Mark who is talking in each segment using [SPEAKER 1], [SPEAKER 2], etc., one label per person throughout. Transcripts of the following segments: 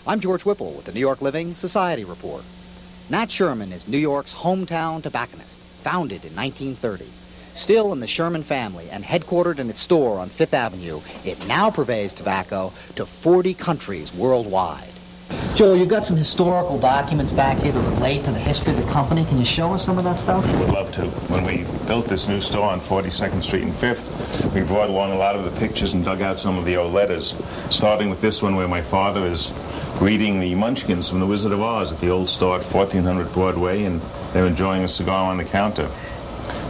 [SPEAKER 1] I'm George Whipple with the New York Living Society Report. Nat Sherman is New York's hometown tobacconist, founded in 1930. Still in the Sherman family and headquartered in its store on Fifth Avenue, it now purveys tobacco to 40 countries worldwide. Joel, you've got some historical documents back here that relate to the history of the company. Can you show us some of that stuff?
[SPEAKER 2] I would love to. When we built this new store on 42nd Street and 5th, we brought along a lot of the pictures and dug out some of the old letters, starting with this one where my father is greeting the Munchkins from The Wizard of Oz at the old store at 1400 Broadway, and they're enjoying a cigar on the counter.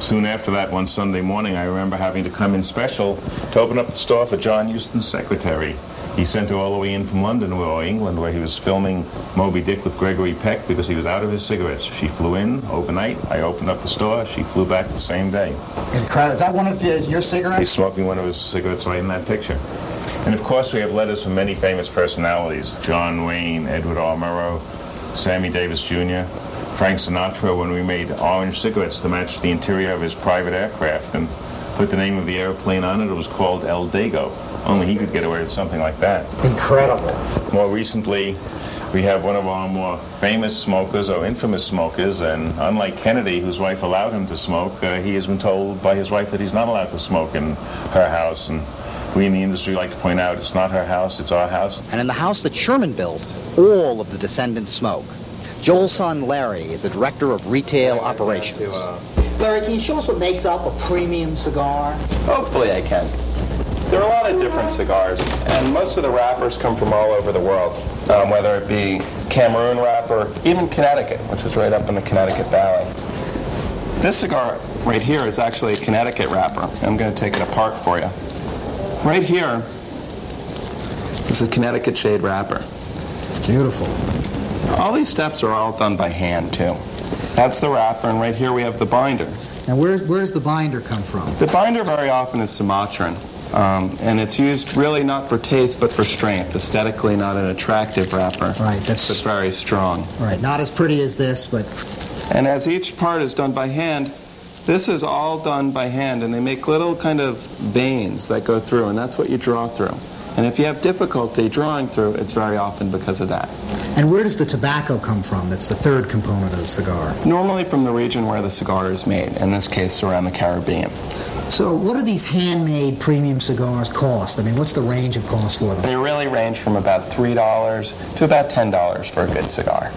[SPEAKER 2] Soon after that, one Sunday morning, I remember having to come in special to open up the store for John Huston's secretary. He sent her all the way in from London or England, where he was filming Moby Dick with Gregory Peck because he was out of his cigarettes. She flew in overnight. I opened up the store. She flew back the same day.
[SPEAKER 1] Incredible. Is that one of your cigarettes?
[SPEAKER 2] He's smoking one of his cigarettes right in that picture. And of course, we have letters from many famous personalities: John Wayne, Edward R. Murrow, Sammy Davis Jr., Frank Sinatra, when we made orange cigarettes to match the interior of his private aircraft and put the name of the airplane on it. It was called El Dago. Only he could get away with something like that.
[SPEAKER 1] Incredible.
[SPEAKER 2] More recently, we have one of our more famous smokers, or infamous smokers, and unlike Kennedy, whose wife allowed him to smoke, he has been told by his wife that he's not allowed to smoke in her house. And we in the industry like to point out it's not her house, it's our house.
[SPEAKER 1] And in the house that Sherman built, all of the descendants smoke. Joel's son, Larry, is the director of retail operations. Larry, can you show us what makes up a premium cigar?
[SPEAKER 3] Hopefully I can. There are a lot of different cigars, and most of the wrappers come from all over the world, whether it be Cameroon wrapper, even Connecticut, which is right up in the Connecticut Valley. This cigar right here is actually a Connecticut wrapper. I'm going to take it apart for you. Right here is a Connecticut shade wrapper.
[SPEAKER 1] Beautiful.
[SPEAKER 3] All these steps are all done by hand, too. That's the wrapper, and right here we have the binder.
[SPEAKER 1] Now, where does the binder come from?
[SPEAKER 3] The binder very often is Sumatran, and it's used really not for taste, but for strength. Aesthetically, not an attractive wrapper.
[SPEAKER 1] Right,
[SPEAKER 3] but very strong.
[SPEAKER 1] Right, not as pretty as this, but...
[SPEAKER 3] And as each part is done by hand, this is all done by hand, and they make little kind of veins that go through, and that's what you draw through. And if you have difficulty drawing through, it's very often because of that.
[SPEAKER 1] And where does the tobacco come from? That's the third component of the cigar.
[SPEAKER 3] Normally from the region where the cigar is made, in this case around the Caribbean.
[SPEAKER 1] So what do these handmade premium cigars cost? I mean, what's the range of cost for them?
[SPEAKER 3] They really range from about $3 to about $10 for a good cigar.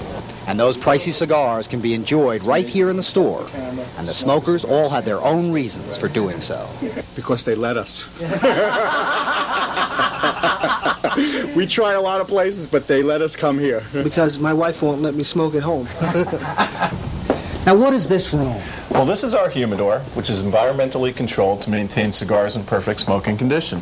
[SPEAKER 1] And those pricey cigars can be enjoyed right here in the store. And the smokers all have their own reasons for doing so.
[SPEAKER 4] Because they let us. We tried a lot of places, but they let us come here.
[SPEAKER 5] Because my wife won't let me smoke at home.
[SPEAKER 1] Now, what is this room?
[SPEAKER 6] Well, this is our humidor, which is environmentally controlled to maintain cigars in perfect smoking condition.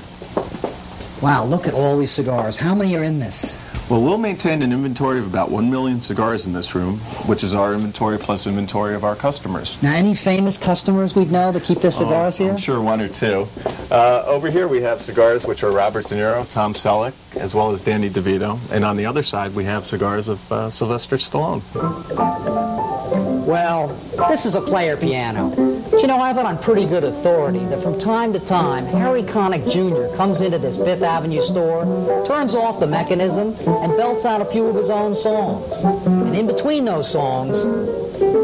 [SPEAKER 1] Wow, look at all these cigars. How many are in this?
[SPEAKER 6] Well, we'll maintain an inventory of about 1 million cigars in this room, which is our inventory plus inventory of our customers.
[SPEAKER 1] Now, any famous customers we'd know that keep their cigars here?
[SPEAKER 6] I'm sure one or two. Over here we have cigars which are Robert De Niro, Tom Selleck, as well as Danny DeVito. And on the other side we have cigars of Sylvester Stallone.
[SPEAKER 1] Well, this is a player piano. But you know, I have it on pretty good authority that from time to time, Harry Connick Jr. comes into this Fifth Avenue store, turns off the mechanism, and belts out a few of his own songs. And in between those songs,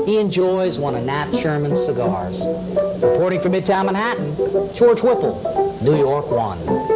[SPEAKER 1] he enjoys one of Nat Sherman's cigars. Reporting from Midtown Manhattan, George Whipple, New York 1.